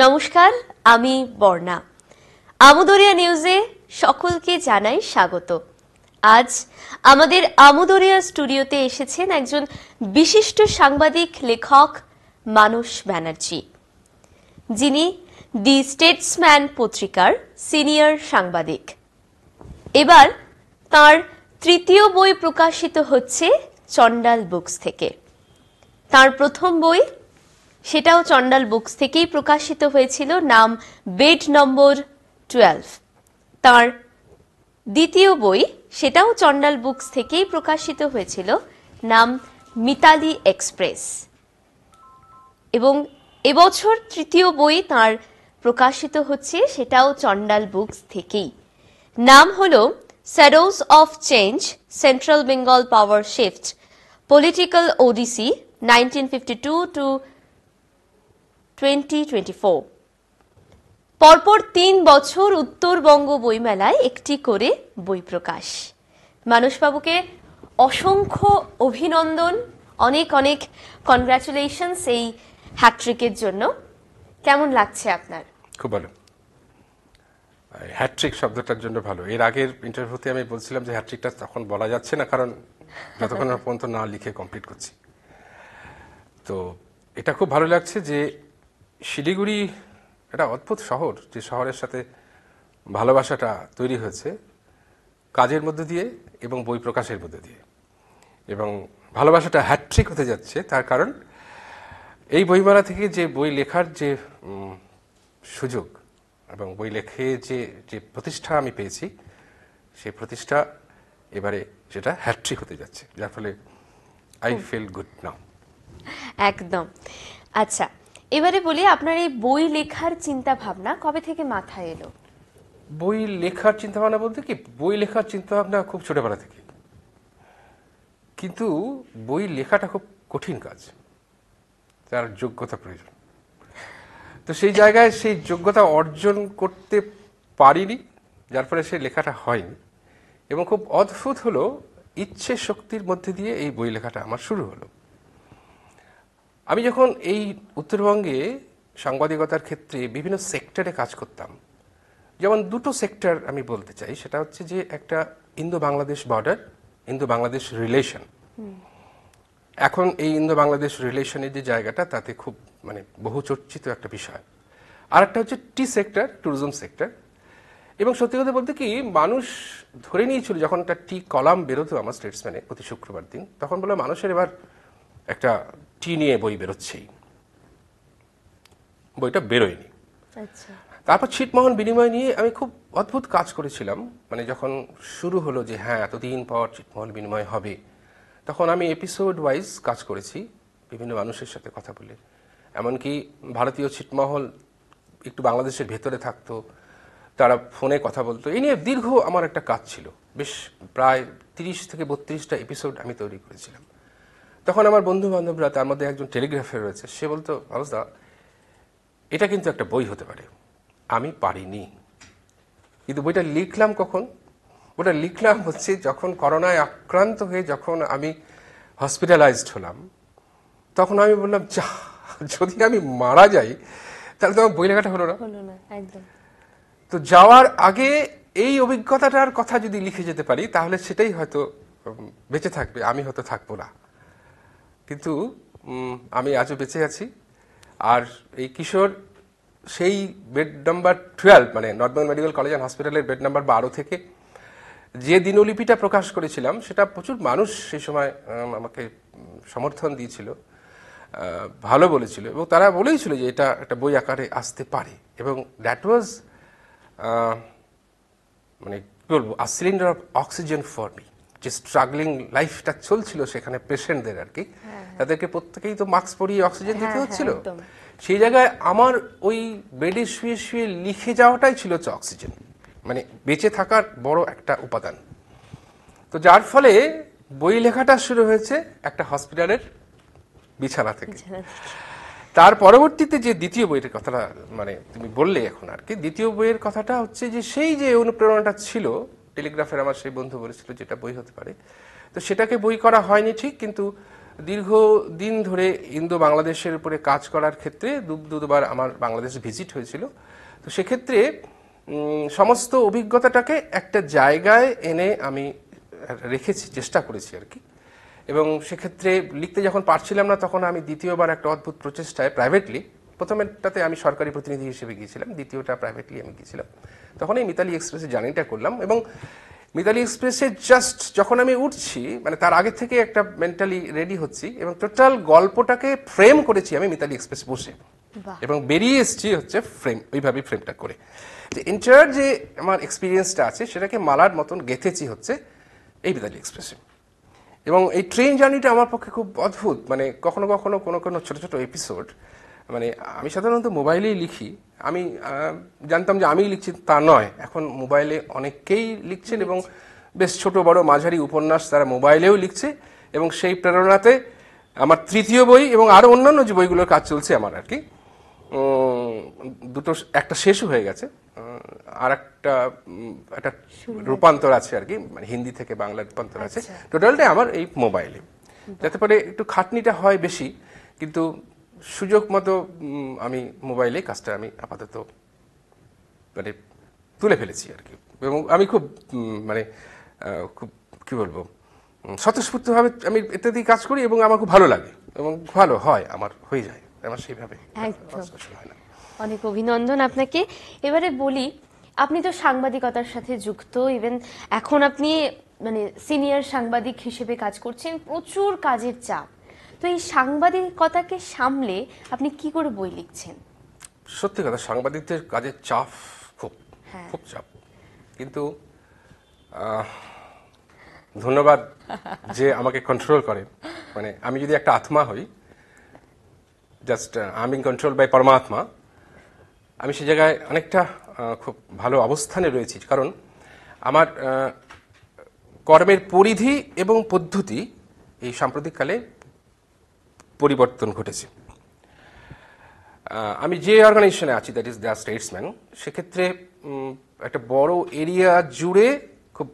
নমস্কার, আমি বর্ণা। আমুদরিয়া নিউজে সকলকে জানাই স্বাগত। আজ আমাদের আমুদরিয়া স্টুডিওতে এসেছেন একজন বিশিষ্ট সাংবাদিক লেখক মানস ব্যানার্জি, যিনি দি স্টেটসম্যান পত্রিকার সিনিয়র সাংবাদিক। এবার তার তৃতীয় বই প্রকাশিত হচ্ছে চণ্ডাল বুকস থেকে। তার প্রথম বই, সেটাও চণ্ডাল বুকস থেকেই প্রকাশিত হয়েছিল, নাম বেড নম্বর 12। তার দ্বিতীয় বই, সেটাও চণ্ডাল বুকস থেকেই প্রকাশিত হয়েছিল, নাম মিতালি এক্সপ্রেস। এবং এবছর তৃতীয় বই তার প্রকাশিত হচ্ছে, সেটাও চণ্ডাল বুকস থেকেই। নাম হলো shadows of change, central Bengal power shift, political odyssey 1952 to 2024। পরপর 3 বছর উত্তরবঙ্গ বইমেলায় একটি করে বই প্রকাশ। মানসবাবুকে অসংখ্য অভিনন্দন, অনেক অনেক কনগ্রাচুলেশনস এই হ্যাট্রিকের জন্য। কেমন লাগছে আপনার? খুব ভালো। হ্যাট্রিক শব্দটার জন্য ভালো। এর আগের ইন্টারভিউতে আমি বলছিলাম যে হ্যাট্রিকটা তখন বলা যাচ্ছে না, কারণ যতক্ষণ পর্যন্ত না লিখে কমপ্লিট করছি। তো এটা খুব ভালো লাগছে যে শিলিগুড়ি একটা অদ্ভুত শহর, যে শহরের সাথে ভালোবাসাটা তৈরি হয়েছে কাজের মধ্যে দিয়ে এবং বই প্রকাশের মধ্যে দিয়ে, এবং ভালোবাসাটা হ্যাট্রিক হতে যাচ্ছে। তার কারণ এই বইমেলা থেকে যে বই লেখার যে সুযোগ এবং বই লেখে যে প্রতিষ্ঠা আমি পেয়েছি, সেই প্রতিষ্ঠা এবারে সেটা হ্যাট্রিক হতে যাচ্ছে, যার ফলে আই ফিল গুড নাও। একদম। আচ্ছা, এবারে বলি, আপনার এই বই লেখার চিন্তা ভাবনা কবে থেকে মাথায় এলো? বই লেখার চিন্তা ভাবনা বলতে কি, বই লেখার চিন্তা ভাবনা খুব ছোটবেলা থেকে, কিন্তু বই লেখাটা খুব কঠিন কাজ, তার যোগ্যতা প্রয়োজন। তো সেই জায়গায় সেই যোগ্যতা অর্জন করতে পারিনি, যার ফলে সেই লেখাটা হয়নি। এবং খুব অদ্ভুত হলো, ইচ্ছে শক্তির মধ্যে দিয়ে এই বই লেখাটা আমার শুরু হলো। আমি যখন এই উত্তরবঙ্গে সাংবাদিকতার ক্ষেত্রে বিভিন্ন সেক্টরে কাজ করতাম, যেমন দুটো সেক্টর আমি বলতে চাই, সেটা হচ্ছে যে একটা Indo Bangladesh border, Indo Bangladesh relation. এখন এই ইন্দো বাংলাদেশ রিলেশনের যে জায়গাটা, তাতে খুব বহু চর্চিত একটা বিষয়। আর একটা হচ্ছে টি সেক্টর, ট্যুরিজম সেক্টর। এবং সত্যি কথা বলতে কি, মানুষ ধরে নিয়েছিল যখন একটা টি কলাম বেরোতো আমার স্টেটসম্যানে প্রতি শুক্রবার দিন, তখন বললো মানুষের এবার একটা টি নিয়ে বই বেরোচ্ছেই। বইটা বেরোয়নি। তারপর ছিটমহল বিনিময় নিয়ে আমি খুব অদ্ভুত কাজ করেছিলাম। যখন শুরু হলো যে হ্যাঁ এতদিন পর ছিটমহল বিনিময় হবে, তখন আমি এপিসোড ওয়াইজ কাজ করেছি, বিভিন্ন মানুষের সাথে কথা বলে। এমনকি ভারতীয় ছিটমহল একটু বাংলাদেশের ভেতরে থাকতো, তারা ফোনে কথা বলতো। এই নিয়ে দীর্ঘ আমার একটা কাজ ছিল, বেশ প্রায় 30 থেকে 32টা এপিসোড আমি তৈরি করেছিলাম। তখন আমার বন্ধু বান্ধবরা, তার মধ্যে একজন টেলিগ্রাফার রয়েছে, সে বলতো, আলোচদা এটা কিন্তু একটা বই হতে পারে। আমি পারিনি, কিন্তু বইটা লিখলাম কখন? ওটা লিখলাম হচ্ছে যখন করোনায় আক্রান্ত হয়ে যখন আমি হসপিটালাইজড হলাম, তখন আমি বললাম, যা, যদি আমি মারা যাই তাহলে তো আমার বই লেখাটা হলো না। তো যাওয়ার আগে এই অভিজ্ঞতাটার কথা যদি লিখে যেতে পারি, তাহলে সেটাই হয়তো বেঁচে থাকবে, আমি হয়তো থাকবো না। কিন্তু আমি আজও বেঁচে আছি। আর এই কিশোর সেই bed number 12, north Bengal medical college and হসপিটালের বেড নাম্বার 12 থেকে যে দিনলিপিটা প্রকাশ করেছিলাম, সেটা প্রচুর মানুষ সেই সময় আমাকে সমর্থন দিয়েছিল, ভালো বলেছিল, এবং তারা বলেইছিল যে এটা একটা বই আকারে আসতে পারে। এবং দ্যাট ওয়াজ কি বলবো, a cylinder of oxygen for me. যে স্ট্রাগলিং লাইফটা চলছিল সেখানে পেশেন্টদের আর কি, তাদেরকে প্রত্যেকেই তো মাস্ক পরিয়ে অক্সিজেন দিতে হচ্ছিল। সেই জায়গায় আমার ওই বেডে শুয়ে শুয়ে লিখে যাওয়াটাই ছিল হচ্ছে অক্সিজেন, বেঁচে থাকার বড় একটা উপাদান। তো যার ফলে বই লেখাটা শুরু হয়েছে একটা হসপিটালের বিছানা থেকে। তার পরবর্তীতে যে দ্বিতীয় বইয়ের কথাটা তুমি বললে এখন আর কি, দ্বিতীয় বইয়ের কথাটা হচ্ছে যে সেই যে অনুপ্রেরণাটা ছিল, টেলিগ্রাফের আমার সেই বন্ধু বলেছিল যেটা বই হতে পারে, তো সেটাকে বই করা হয়নি ঠিক, কিন্তু দীর্ঘদিন ধরে ইন্দো বাংলাদেশের উপরে কাজ করার ক্ষেত্রে দুবার আমার বাংলাদেশ ভিজিট হয়েছিল। তো সেক্ষেত্রে সমস্ত অভিজ্ঞতাটাকে একটা জায়গায় এনে আমি রেখেছি, চেষ্টা করেছি আর কি। এবং সেক্ষেত্রে লিখতে যখন পারছিলাম না, তখন আমি দ্বিতীয়বার একটা অদ্ভুত প্রচেষ্টায় প্রাইভেটলি, প্রথমেরটাতে আমি সরকারি প্রতিনিধি হিসেবে গিয়েছিলাম, দ্বিতীয়টা প্রাইভেটলি আমি গিয়েছিলাম। তখন এই মিতালি এক্সপ্রেসে জার্নিটা করলাম। এবং মিতালি এক্সপ্রেসে জাস্ট যখন আমি উঠছি, মানে তার আগে থেকে একটা মেন্টালি রেডি হচ্ছি এবং টোটাল গল্পটাকে ফ্রেম করেছি আমি মিতালি এক্সপ্রেস বসে, এবং বেরিয়ে এসেছি হচ্ছে ফ্রেম, ওইভাবেই ফ্রেমটা করে, যে এন্টায়ার যে আমার এক্সপিরিয়েন্সটা আছে সেটাকে মালার মতন গেঁথেছি হচ্ছে এই মিতালি এক্সপ্রেসে। এবং এই ট্রেন জার্নিটা আমার পক্ষে খুব অদ্ভুত, মানে কখনো কখনো কোনো ছোট ছোট এপিসোড, মানে আমি সাধারণত মোবাইলেই লিখি, আমি জানতাম যে আমি লিখছি তা নয়, এখন মোবাইলে অনেকেই লিখছেন এবং বেশ ছোট বড় মাঝারি উপন্যাস তারা মোবাইলেও লিখছে। এবং সেই প্রেরণাতে আমার তৃতীয় বই এবং আরও অন্যান্য যে বইগুলোর কাজ চলছে আমার আর কি, দুটো, একটা শেষও হয়ে গেছে, আর একটা রূপান্তর আছে আর কি, মানে হিন্দি থেকে বাংলা রূপান্তর আছে। টোটালটাই আমার এই মোবাইলে, যাতে পারে একটু খাটনিটা হয় বেশি, কিন্তু সুযোগ মতো আমি মোবাইলে কাজটা আমি আপাতত মানে তুলে ফেলেছি আর কি। এবং আমি খুব মানে খুব কি বলবো, স্বতঃস্ফূর্তভাবে আমি ইত্যাদি কাজ করি এবং আমার খুব ভালো লাগে এবং ভালো হয়, আমার হয়ে যায়, আমার সেইভাবে হয় না। অনেক অভিনন্দন আপনাকে। এবারে বলি, আপনি তো সাংবাদিকতার সাথে যুক্ত, ইভেন এখন আপনি মানে সিনিয়র সাংবাদিক হিসেবে কাজ করছেন, প্রচুর কাজের চাপ। তো এই সাংবাদিকতাকে সামলে আপনি কি করে বই লিখছেন? সত্যি কথা, সাংবাদিকদের কাজের চাপ খুব খুব চাপ, কিন্তু ধন্যবাদ যে আমাকে কন্ট্রোল করে। মানে আমি যদি একটা আত্মা হই, just I am control by পরমাত্মা, আমি সে জায়গায় অনেকটা খুব ভালো অবস্থানে রয়েছি, কারণ আমার কর্মের পরিধি এবং পদ্ধতি এই সাম্প্রতিককালে পরিবর্তন ঘটেছে। আমি যে অর্গানাইজেশনে আছি, দ্যাট ইজ দ্য স্টেটসম্যান, সেক্ষেত্রে একটা বড় এরিয়া জুড়ে খুব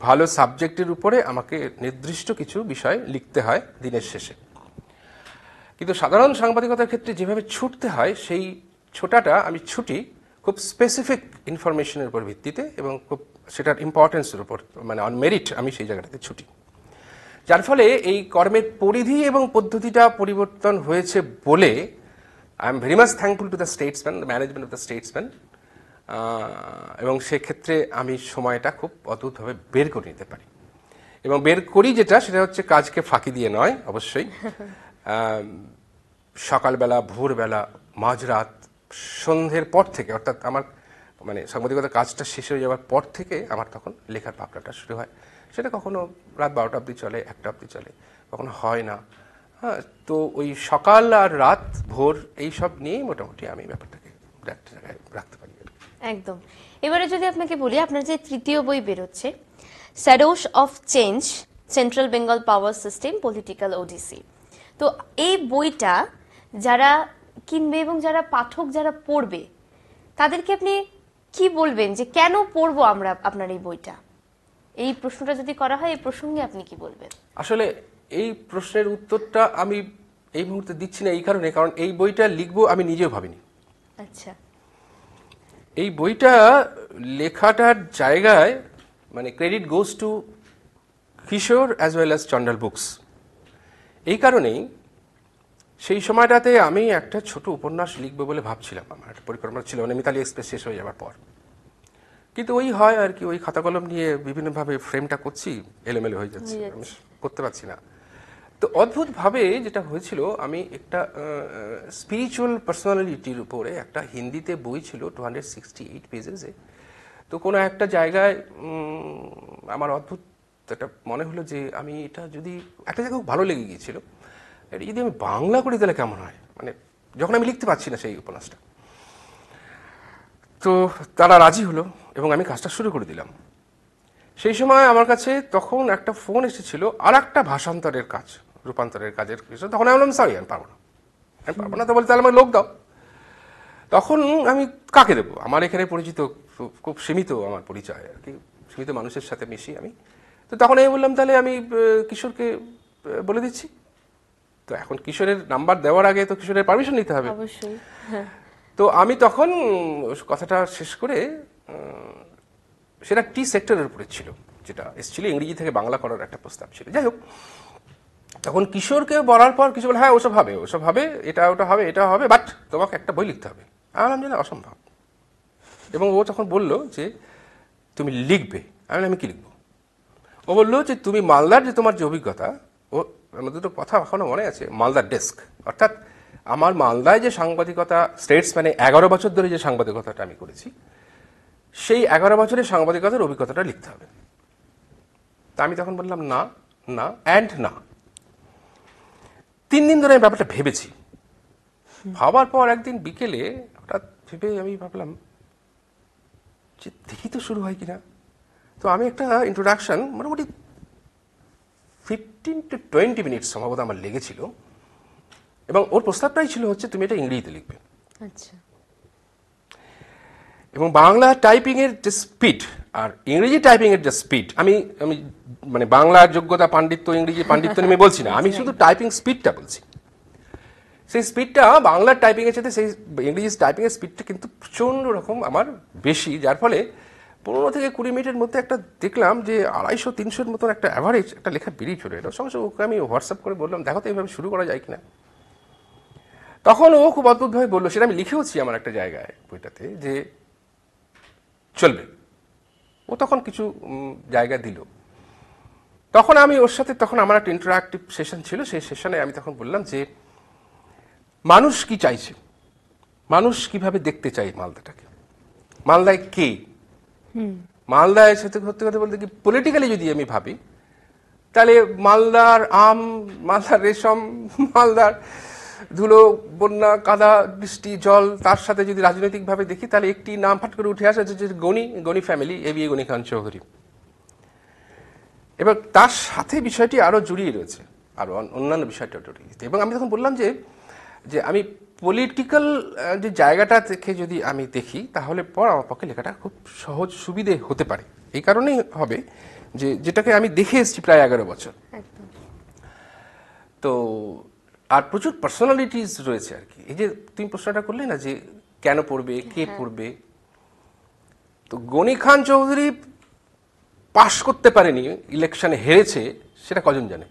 ভালো সাবজেক্টের উপরে আমাকে নির্দিষ্ট কিছু বিষয় লিখতে হয় দিনের শেষে। কিন্তু সাধারণ সাংবাদিকতার ক্ষেত্রে যেভাবে ছুটতে হয়, সেই ছোটাটা আমি ছুটি খুব স্পেসিফিক ইনফরমেশনের উপর ভিত্তিতে এবং খুব সেটার ইম্পর্টেন্সের উপর, মানে অন মেরিট আমি সেই জায়গাটাতে ছুটি, যার ফলে এই কর্মের পরিধি এবং পদ্ধতিটা পরিবর্তন হয়েছে বলে I am very much thankful to the Statesman, the management of the Statesman. এবং সেক্ষেত্রে আমি সময়টা খুব অদ্ভুতভাবে বের করে নিতে পারি, এবং বের করি যেটা, সেটা হচ্ছে কাজকে ফাঁকি দিয়ে নয় অবশ্যই, সকালবেলা, ভোরবেলা, মাঝরাত, সন্ধ্যের পর থেকে, অর্থাৎ আমার মানে সাংবাদিকতার কাজটা শেষ হয়ে যাওয়ার পর থেকে আমার তখন লেখার পাপড়াটা শুরু হয়। সেটা কখনো রাত 12টা অবধি চলে, 1টা অবধি চলে, কখনো হয় না। হ্যাঁ, তো ওই সকাল আর রাত, ভোর, এইসব নিয়েই মোটামুটি আমি ব্যাপারটাকে একটা জায়গায় রাখতে পারি। একদম। এবারে যদি আপনাকে বলি, আপনার যে তৃতীয় বই বেরোচ্ছে, shadows of change, central Bengal power system, political odyssey, তো এই বইটা যারা কিনবে এবং যারা পাঠক যারা পড়বে, তাদেরকে আপনি কি বলবেন যে কেন পড়বো আমরা আপনার এই বইটা? এই প্রশ্নটা যদি করা হয়, এই প্রসঙ্গে আপনি কি বলবেন? আসলে এই প্রশ্নের উত্তরটা আমি এই মুহূর্তে দিচ্ছি না এই কারণে, কারণ এই বইটা লিখবো আমি নিজেও ভাবিনি। আচ্ছা। এই বইটা লেখাটার জায়গায় মানে credit goes to Kishore as well as Chandal books. এই কারণেই সেই সময়টাতে আমি একটা ছোট উপন্যাস লিখবো বলে ভাবছিলাম, আমার একটা পরিকল্পনা ছিল, মানে মিতালি এক্সপ্রেস শেষ হয়ে যাওয়ার পর। কিন্তু ওই হয় আর কি, ওই খাতা কলম নিয়ে বিভিন্নভাবে ফ্রেমটা করছি, এলোমেলো হয়ে যাচ্ছে, আমি করতে পারছি না। তো অদ্ভুতভাবে যেটা হয়েছিল, আমি একটা স্পিরিচুয়াল পার্সোনালিটির উপরে একটা হিন্দিতে বই ছিল 268 পেজেসে। তো কোনো একটা জায়গায় আমার অদ্ভুত একটা মনে হলো যে আমি এটা যদি একটা জায়গায় খুব ভালো লেগে গিয়েছিল, এটা যদি আমি বাংলা করি তাহলে কেমন হয়, মানে যখন আমি লিখতে পারছি না সেই উপন্যাসটা। তো তারা রাজি হলো এবং আমি কাজটা শুরু করে দিলাম। সেই সময় আমার কাছে তখন একটা ফোন এসেছিল আর একটা ভাষান্তরের কাজ, রূপান্তরের কাজের কিছু। তখন আমি বললাম সরি, আমি পারবো না, তো বলতে তাহলে আমার লোক দাও। তখন আমি কাকে দেবো, আমার এখানে পরিচিত খুব সীমিত আমার পরিচয় আর কি, সীমিত মানুষের সাথে মিশি আমি। তো তখন আমি বললাম তাহলে আমি কিশোরকে বলে দিচ্ছি। তো এখন কিশোরের নাম্বার দেওয়ার আগে তো কিশোরের পারমিশন নিতে হবে। অবশ্যই। তো আমি তখন কথাটা শেষ করে সেটা টি সেক্টরের উপরে ছিল, যেটা এসেছিল ইংরেজি থেকে বাংলা করার একটা প্রস্তাব ছিল। যাই হোক, তখন কিশোরকে বলার পর কিছু বলে হ্যাঁ ওসব হবে, এটা ওটা হবে, এটা হবে, বাট তোমাকে একটা বই লিখতে হবে। আমি বললাম যে না, অসম্ভব। এবং ও তখন বলল যে তুমি লিখবে। আমি কি লিখবো? ও বললো যে তুমি মালদার যে তোমার যে অভিজ্ঞতা, ও আমার দুটো কথা এখনো মনে আছে, মালদার ডেস্ক, অর্থাৎ আমার মালদায় যে সাংবাদিকতা, স্টেটসম্যানে 11 বছর ধরে যে সাংবাদিকতাটা আমি করেছি, সেই 11 বছরের সাংবাদিকতার অভিজ্ঞতাটা লিখতে হবে। তা আমি তখন বললাম না, না অ্যান্ড না। 3 দিন ধরে আমি ব্যাপারটা ভেবেছি। ভাবার পর একদিন বিকেলে হঠাৎ ভেবে আমি ভাবলাম যে দেখি তো শুরু হয় কিনা। তো আমি একটা ইন্ট্রোডাকশন মোটামুটি 15 to 20 মিনিট সম্ভবত আমার লেগেছিল, এবং ওর প্রস্তাবটাই ছিল হচ্ছে তুমি এটা ইংরেজিতে লিখবে। আচ্ছা। এবং বাংলা টাইপিং এর যে স্পিড আর ইংরেজি টাইপিং এর যে স্পিড, আমি আমি মানে বাংলার যোগ্যতা, পাণ্ডিত্য, ইংরেজি পাণ্ডিত্য আমি বলছি না, আমি শুধু টাইপিং স্পিডটা বলছি। সেই স্পিডটা বাংলার টাইপিং এর সাথে সেই ইংরেজি টাইপিং এর স্পিডটা কিন্তু প্রচন্ড রকম আমার বেশি, যার ফলে 15 থেকে 20 মিনিটের মধ্যে একটা দেখলাম যে 250-300-র মতন একটা অ্যাভারেজ একটা লেখা বেরিয়ে চলে এলো। সঙ্গে সঙ্গে ওকে আমি হোয়াটসঅ্যাপ করে বললাম দেখো তো এইভাবে শুরু করা যায় কিনা। তখন ও খুব অদ্ভুতভাবে বললো, সেটা আমি লিখেওছি আমার একটা জায়গায় বইটাতে, যে চলবে। ও তখন কিছু জায়গা দিল। তখন আমি ওর সাথে, তখন আমার একটা ইন্টারঅ্যাক্টিভ সেশন ছিল, সেই সেশনে আমি তখন বললাম যে মানুষ কি চাইছে, মানুষ কিভাবে দেখতে চাই মালদাটাকে, মালদায় কে, মালদায় সাথে সত্যি কথা বলতে কি পলিটিক্যালি যদি আমি ভাবি, তাহলে মালদার আম, মালদার রেশম, মালদার ধুলো, বন্যা, কাদা, বৃষ্টি, জল, তার সাথে যদি রাজনৈতিকভাবে দেখি, তাহলে একটি নাম ফাট করে উঠে আসে, যে গনি ফ্যামিলি, এবি গনি খান চৌধুরী। এবার তার সাথে বিষয়টি আরো জড়িয়ে রয়েছে, আরো অন্যান্য বিষয়টা জড়িয়ে। এবং আমি তখন বললাম যে আমি পলিটিক্যাল যে জায়গাটা থেকে যদি আমি দেখি, তাহলে পর আমার পক্ষে লেখাটা খুব সহজ সুবিধে হতে পারে। এই কারণেই হবে যে যেটাকে আমি দেখে এসেছি প্রায় 11 বছর। তো আর প্রচুর পার্সোনালিটিস রয়েছে আর কি। এই যে তুমি প্রশ্নটা করলে না যে কেন পড়বে, কে পড়বে, তো গনি খান চৌধুরী পাশ করতে পারেনি, ইলেকশনে হেরেছে, সেটা কজন জানে?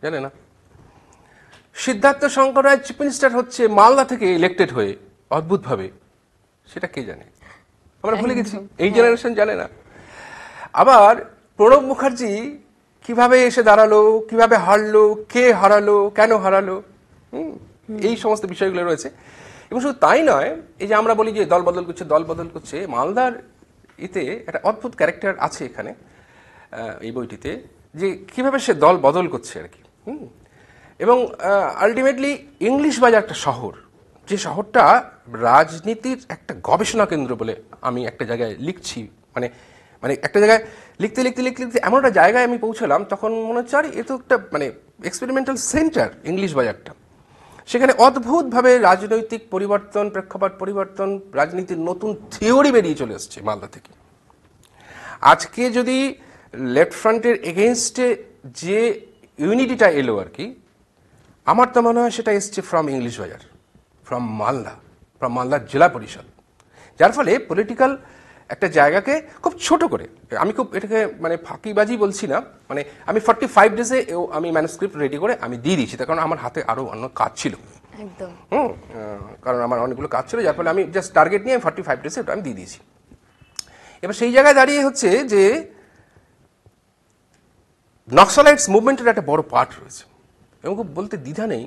জানে না। সিদ্ধার্থ শঙ্কর রায় চিফ মিনিস্টার হচ্ছে মালদা থেকে ইলেক্টেড হয়ে অদ্ভুতভাবে, সেটা কে জানে? আমরা ভুলে গেছি, এই জেনারেশন জানে না। আবার প্রণব মুখার্জি কিভাবে এসে দাঁড়ালো, কিভাবে হারলো, কে হারালো, কেন হারালো, এই সমস্ত বিষয়গুলো রয়েছে। এবং শুধু তাই নয়, এই যে আমরা বলি যে দল বদল করছে, মালদার এতে একটা অদ্ভুত ক্যারেক্টার আছে এখানে এই বইটিতে, যে কিভাবে সে দল বদল করছে আর কি। এবং আলটিমেটলি ইংলিশ বাজার একটা শহর, যে শহরটা রাজনীতির একটা গবেষণা কেন্দ্র বলে আমি একটা জায়গায় লিখছি, মানে একটা জায়গায় লিখতে এমন একটা জায়গায় আমি পৌঁছলাম, তখন মনে হচ্ছে আরে এ তো একটা মানে এক্সপেরিমেন্টাল সেন্টার ইংলিশ বাজারটা। সেখানে অদ্ভুতভাবে রাজনৈতিক পরিবর্তন, প্রেক্ষাপট পরিবর্তন, রাজনীতির নতুন থিওরি বেরিয়ে চলে এসছে মালদা থেকে। আজকে যদি লেফট ফ্রন্টের এগেনস্টে যে ইউনিটিটা এলো আর কি, আমার তো মনে হয় সেটা এসছে ফ্রম ইংলিশ বাজার, ফ্রম মালদা জেলা পরিষদ। যার ফলে পলিটিক্যাল একটা জায়গাকে খুব ছোট করে, আমি খুব এটাকে মানে ফাঁকিবাজি বলছি না, মানে আমি 45 ডেজে আমি ম্যানুস্ক্রিপ্ট রেডি করে আমি দিয়ে দিয়েছি, তার কারণ আমার হাতে আরো অন্য কাজ ছিল। একদম। কারণ আমার অনেকগুলো কাজ ছিল, যার ফলে আমি জাস্ট টার্গেট নিয়ে 45 ডেজে ওটা আমি দিয়ে দিয়েছি। এবার সেই জায়গায় দাঁড়িয়ে হচ্ছে যে নক্সালাইটস মুভমেন্টের একটা বড় পার্ট রয়েছে, এবং খুব বলতে দ্বিধা নেই।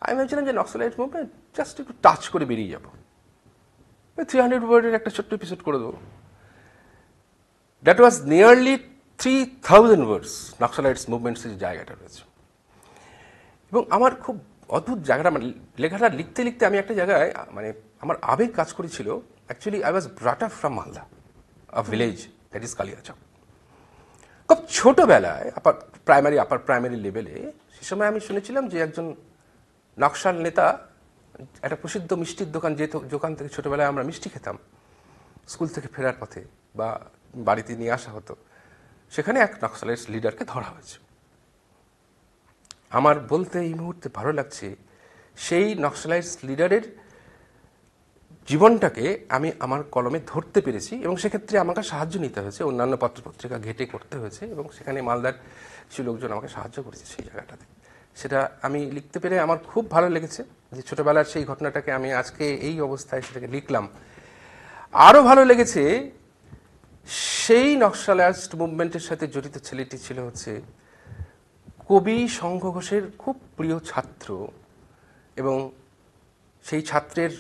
আমি ভেবেছিলাম যে নক্সালাইটস মুভমেন্ট জাস্ট একটু টাচ করে বেরিয়ে যাবো, 300 ওয়ার্ডের একটা ছোট্ট এপিসোড করে দেবো। That was nearly 3000 words Naxalites movements যে জায়গাটা রয়েছে। এবং আমার খুব অদ্ভুত জায়গাটা, মানে লেখাটা লিখতে আমি একটা জায়গায় মানে আমার আবেগ কাজ করেছিল। Actually I was brought up from Malda, a village that is Kaliachak. খুব ছোটবেলায় আপার প্রাইমারি লেভেলে, সে সময় আমি শুনেছিলাম যে একজন নকশাল নেতা একটা প্রসিদ্ধ মিষ্টির দোকান, যে দোকান থেকে ছোটবেলায় আমরা মিষ্টি খেতাম স্কুল থেকে ফেরার পথে বা বাড়িতে নিয়ে আসা হতো, সেখানে এক নক্সালাইটস লিডারকে ধরা হয়েছে। আমার বলতে এই মুহূর্তে ভালো লাগছে, সেই নক্সালাইজ লিডারের জীবনটাকে আমি আমার কলমে ধরতে পেরেছি এবং সেক্ষেত্রে আমাকে সাহায্য নিতে হয়েছে, অন্যান্য পত্রপত্রিকা ঘেটে করতে হয়েছে এবং সেখানে মালদার কিছু লোকজন আমাকে সাহায্য করেছে সেই জায়গাটাতে। সেটা আমি লিখতে পেরে আমার খুব ভালো লেগেছে যে ছোটবেলার সেই ঘটনাটাকে আমি আজকে এই অবস্থায় সেটাকে লিখলাম। আরও ভালো লেগেছে সেই নক্সালাইজড মুভমেন্টের সাথে জড়িত ছেলেটি ছিল হচ্ছে কবি শঙ্খ ঘোষের খুব প্রিয় ছাত্র, এবং সেই ছাত্রের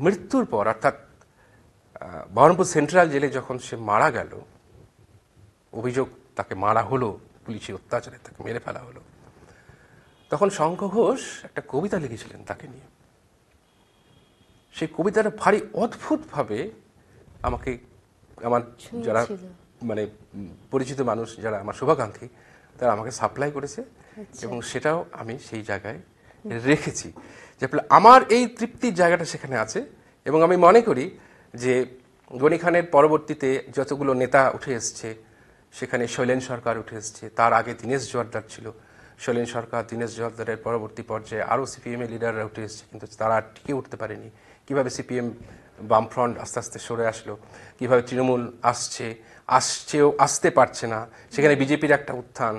মৃত্যুর পর অর্থাৎ বহরমপুর সেন্ট্রাল জেলে যখন সে মারা গেল, অভিযোগ তাকে মারা হলো, পুলিশি অত্যাচারে তাকে মেরে ফেলা হলো, তখন শঙ্খ ঘোষ একটা কবিতা লিখেছিলেন তাকে নিয়ে। সেই কবিতাটা ভারী অদ্ভুতভাবে আমাকে, আমার যারা মানে পরিচিত মানুষ, যারা আমার শুভাকাঙ্ক্ষী, তারা আমাকে সাপ্লাই করেছে এবং সেটাও আমি সেই জায়গায় রেখেছি। যে আমার এই তৃপ্তির জায়গাটা সেখানে আছে। এবং আমি মনে করি যে গনি খানের পরবর্তীতে যতগুলো নেতা উঠে এসছে, সেখানে শৈলেন সরকার উঠে এসছে, তার আগে দীনেশ জোয়ারদার ছিল, শৈলেন সরকার, দীনেশ জোয়ারদারের পরবর্তী পর্যায়ে আরও সিপিএম এর লিডাররা উঠে এসছে, কিন্তু তারা টিকে উঠতে পারেনি। কীভাবে সিপিএম বামফ্রন্ট আস্তে আস্তে সরে আসলো, কীভাবে তৃণমূল আসতে পারছে না, সেখানে বিজেপির একটা উত্থান,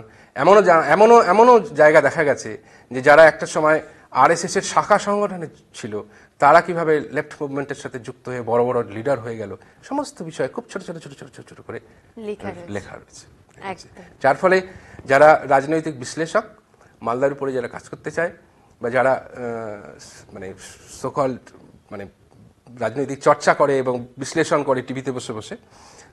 এমনও জায়গা দেখা গেছে যে যারা একটা সময় আরএসএস এর শাখা সংগঠনে ছিল, তারা কিভাবে লেফট মুভমেন্টের সাথে যুক্ত হয়ে বড় বড় লিডার হয়ে গেল। সমস্ত বিষয় খুব ছোট ছোট ছোট ছোট ছোট ছোট করে লেখা রয়েছে। যার ফলে যারা রাজনৈতিক বিশ্লেষক, মালদার উপরে যারা কাজ করতে চায়, বা যারা মানে সোকল্ড মানে রাজনৈতিক চর্চা করে এবং বিশ্লেষণ করে টিভিতে বসে বসে,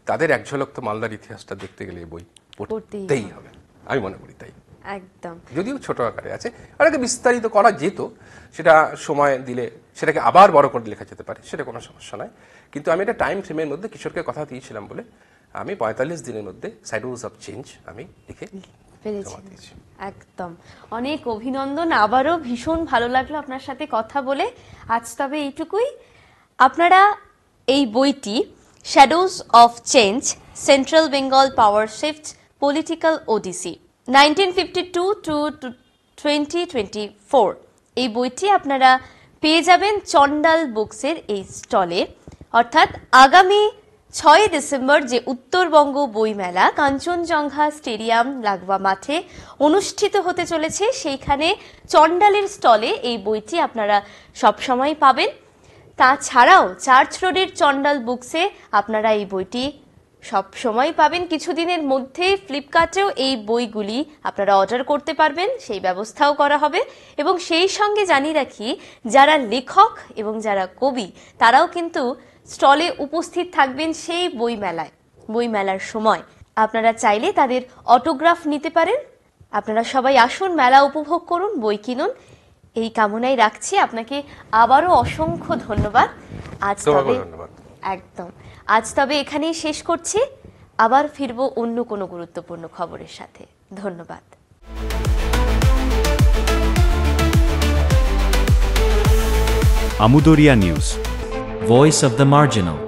তাদের এক ঝলক তো মালদার ইতিহাসটা দেখতে গেলে বই পড়তেই হবে, আমি মনে করি তাই। একদম, যদিও ছোট আকারে আছে, আরেকটা বিস্তারিত করা যেত, সেটা সময় দিলে সেটাকে আবার বড় করে লেখা যেতে পারে, সেটা কোনো সমস্যা নয়। কিন্তু আমি একটা টাইম ফ্রেমের মধ্যে কিশোরকে কথা দিয়েছিলাম বলে আমি 45 দিনের মধ্যে সাইডোজ অফ চেঞ্জ আমি লিখে ফেলেছি। একদম, অনেক অভিনন্দন। আবারও ভীষণ ভালো লাগলো আপনার সাথে কথা বলে। আজ তবে এইটুকুই। আপনারা এই বইটি shadows of change, central Bengal power shift, political odyssey 1952 to 2024, এই বইটি আপনারা পেয়ে যাবেন চন্ডাল বুকসের এই স্টলে। অর্থাৎ আগামী 6 ডিসেম্বর যে উত্তরবঙ্গ বইমেলা কাঞ্চনজঙ্ঘা স্টেডিয়াম লাগোয়া মাঠে অনুষ্ঠিত হতে চলেছে, সেইখানে চন্ডালের স্টলে এই বইটি আপনারা সবসময় পাবেন। তাছাড়াও চার্চ রোডের চন্ডাল বুকসে আপনারা এই বইটি সব সময় পাবেন। কিছুদিনের মধ্যে ফ্লিপকার্টেও এই বইগুলি আপনারা অর্ডার করতে পারবেন, সেই ব্যবস্থাও করা হবে। এবং সেই সঙ্গে জানিয়ে রাখি, যারা লেখক এবং যারা কবি, তারাও কিন্তু স্টলে উপস্থিত থাকবেন সেই বইমেলার সময়। আপনারা চাইলে তাদের অটোগ্রাফ নিতে পারেন। আপনারা সবাই আসুন, মেলা উপভোগ করুন, বই কিনুন, এই কামনাই রাখছি। আপনাকে আবারও অসংখ্য ধন্যবাদ। আজ তবে এখানেই শেষ করছি। আবার ফিরবো অন্য কোনো গুরুত্বপূর্ণ খবরের সাথে। ধন্যবাদ। Amudoria News, Voice of the Marginal.